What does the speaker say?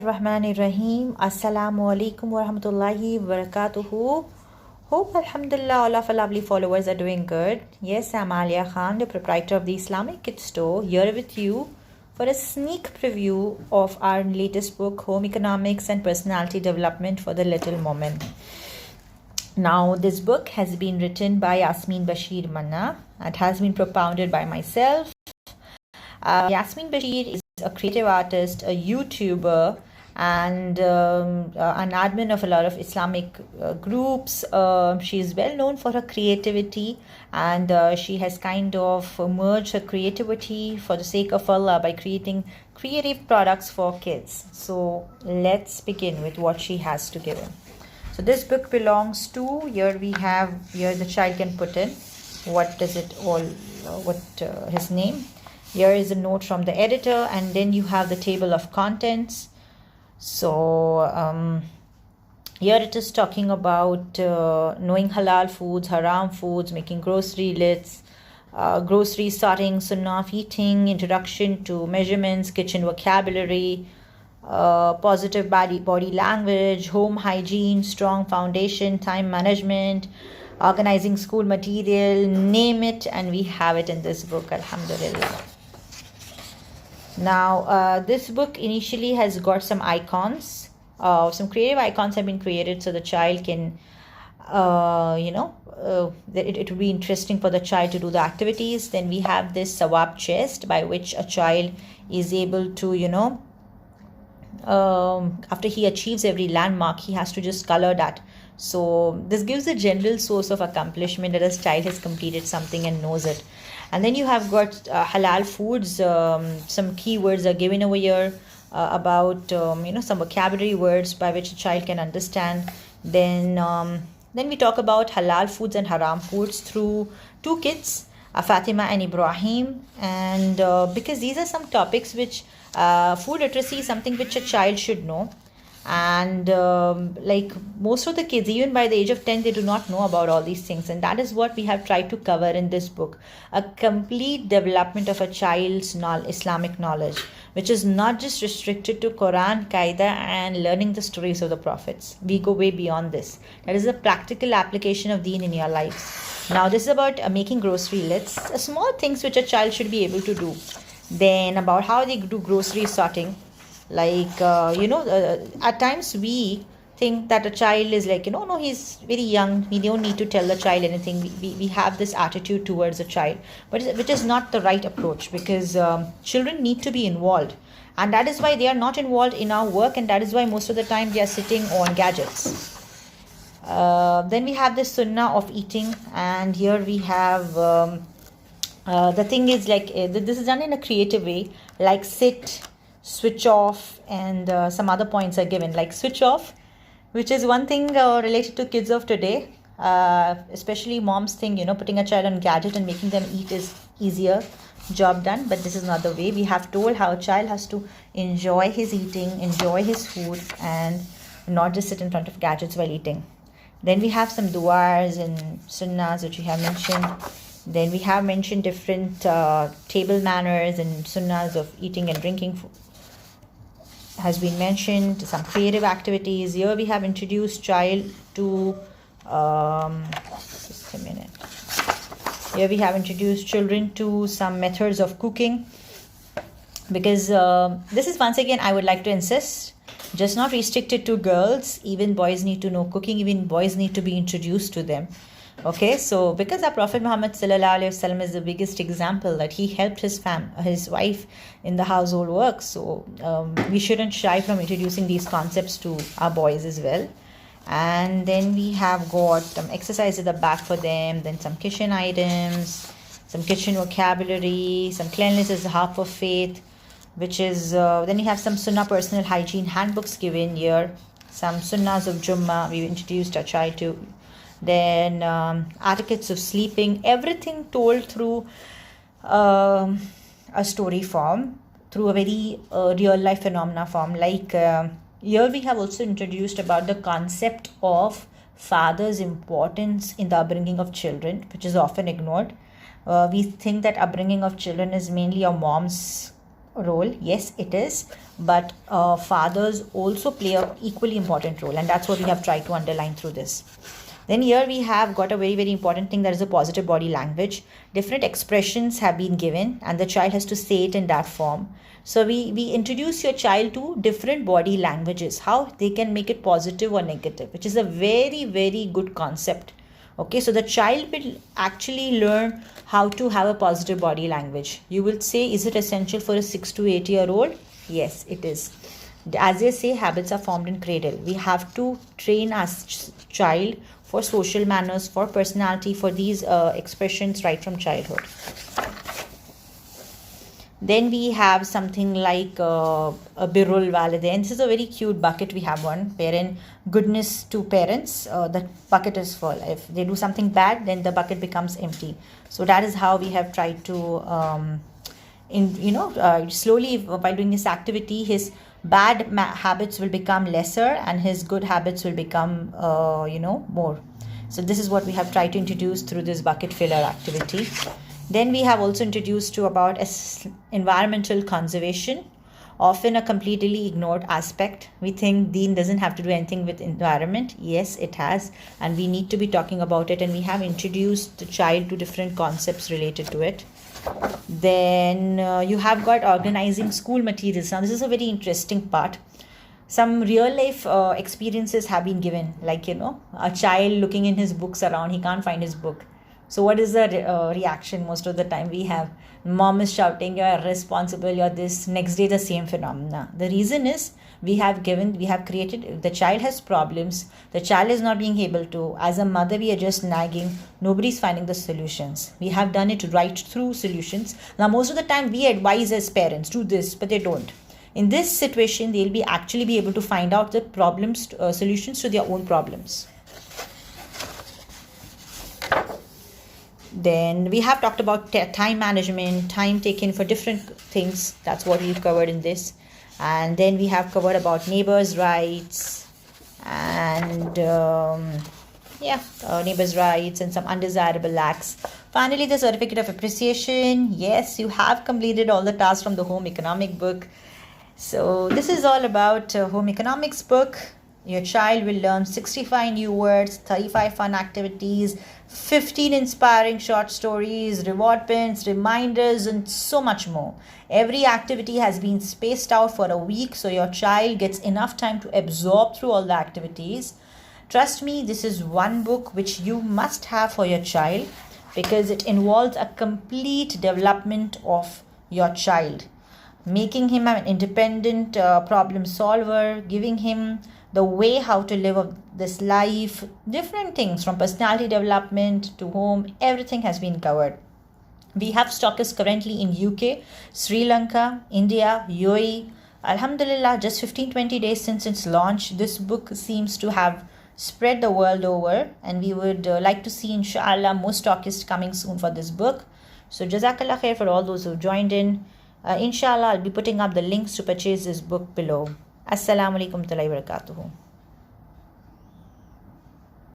Rahim. Assalamu alaikum wa rahmatullahi wa barakatuhu. Hope Alhamdulillah all of our lovely followers are doing good. Yes, I'm Alia Khan, the proprietor of the Islamic Kids Store, here with you for a sneak preview of our latest book, Home Economics and Personality Development for the Little Woman. Now, this book has been written by Yasmin Bashir Manna and has been propounded by myself. Yasmin Bashir is a creative artist, a YouTuber, and an admin of a lot of Islamic groups. She is well known for her creativity, and she has kind of merged her creativity for the sake of Allah by creating creative products for kids. So let's begin with what she has to give him. So this book belongs to, here the child can put in what does it all, his name. Here is a note from the editor, and then you have the table of contents. So here it is talking about knowing halal foods, haram foods, making grocery lists, grocery sorting, sunnah of eating, introduction to measurements, kitchen vocabulary, positive body language, home hygiene, strong foundation, time management, organizing school material, name it, and we have it in this book, Alhamdulillah. Now, this book initially has got some icons. Some creative icons have been created so the child can, it would be interesting for the child to do the activities. Then we have this sawab chest by which a child is able to, after he achieves every landmark, he has to just color that. So this gives a general source of accomplishment that a child has completed something and knows it. And then you have got halal foods. Some keywords are given over here about some vocabulary words by which a child can understand. Then we talk about halal foods and haram foods through two kids, Fatima and Ibrahim. And because these are some topics which food literacy is something which a child should know. And like most of the kids, even by the age of 10, they do not know about all these things, and that is what we have tried to cover in this book, a complete development of a child's Islamic knowledge, which is not just restricted to Quran, Qaeda, and learning the stories of the prophets. We go way beyond this. That is a practical application of deen in your lives. Now this is about making grocery lists, small things which a child should be able to do. Then about how they do grocery sorting. Like, at times we think that a child is like, no, he's very young. We don't need to tell the child anything. We have this attitude towards a child, but which is not the right approach, because children need to be involved. And that is why they are not involved in our work. And that is why most of the time they are sitting on gadgets. Then we have the sunnah of eating. And here we have, the thing is like, this is done in a creative way, like sit, switch off, and some other points are given, like switch off, which is one thing related to kids of today, especially moms think putting a child on gadget and making them eat is easier, job done. But this is not the way. We have told how a child has to enjoy his eating, enjoy his food, and not just sit in front of gadgets while eating. Then we have some du'as and sunnahs which we have mentioned. Then we have mentioned different table manners and sunnahs of eating and drinking food has been mentioned. Some creative activities. Here we have introduced child to just a minute. Here we have introduced children to some methods of cooking, because this is, once again, I would like to insist, just not restricted to girls. Even boys need to know cooking. Even boys need to be introduced to them. Okay, so because our Prophet Muhammad sallallahu alaihi wasallam is the biggest example that he helped his wife in the household work. So we shouldn't shy from introducing these concepts to our boys as well. And then we have got some exercise at the back for them. Then some kitchen items, some kitchen vocabulary, some cleanliness is the half of faith, which is then we have some sunnah personal hygiene handbooks given here. Some sunnahs of Jummah we introduced our child to. Then etiquettes of sleeping, everything told through a story form, through a very real life phenomena form. Like here we have also introduced about the concept of father's importance in the upbringing of children, which is often ignored. We think that upbringing of children is mainly a mom's role. Yes, it is. But fathers also play a equally important role, and that's what we have tried to underline through this. Then here we have got a very, very important thing, that is a positive body language. Different expressions have been given and the child has to say it in that form. So we introduce your child to different body languages, how they can make it positive or negative, which is a very, very good concept. Okay, so the child will actually learn how to have a positive body language. You will say, is it essential for a 6 to 8-year-old? Yes, it is. As they say, habits are formed in cradle. We have to train our child for social manners, for personality, for these expressions right from childhood. Then we have something like a Birrul Walidain. This is a very cute bucket. We have one, parent goodness to parents. The bucket is full. If they do something bad, then the bucket becomes empty. So that is how we have tried to, slowly by doing this activity, his bad habits will become lesser and his good habits will become, more. So this is what we have tried to introduce through this bucket filler activity. Then we have also introduced to about environmental conservation, often a completely ignored aspect. We think Deen doesn't have to do anything with environment. Yes, it has, and we need to be talking about it, and we have introduced the child to different concepts related to it. Then you have got organizing school materials. Now this is a very interesting part. Some real life experiences have been given, like a child looking in his books around, he can't find his book. So what is the reaction most of the time we have? Mom is shouting, you're irresponsible, you're this. Next day the same phenomena. The reason is we have created, if the child has problems, the child is not being able to, as a mother we are just nagging, nobody's finding the solutions. We have done it right through solutions. Now most of the time we advise as parents, do this, but they don't. In this situation, they'll be able to find out the problems, solutions to their own problems. Then we have talked about time management, time taken for different things. That's what we've covered in this. And then we have covered about neighbors' rights and neighbors' rights and some undesirable acts. Finally, the certificate of appreciation. Yes, you have completed all the tasks from the home economic book. So this is all about home economics book. Your child will learn 65 new words, 35 fun activities, 15 inspiring short stories, reward pins, reminders, and so much more. Every activity has been spaced out for a week, so your child gets enough time to absorb through all the activities. Trust me, this is one book which you must have for your child because it involves a complete development of your child, making him an independent problem solver, giving him the way how to live this life, different things from personality development to home, everything has been covered. We have stockists currently in UK, Sri Lanka, India, UAE. Alhamdulillah, just 15-20 days since its launch, this book seems to have spread the world over, and we would like to see inshallah more stockists coming soon for this book. So Jazakallah khair for all those who joined in. Inshallah, I'll be putting up the links to purchase this book below. Assalamu alaikum wa rahmatullahi wa barakatuhu.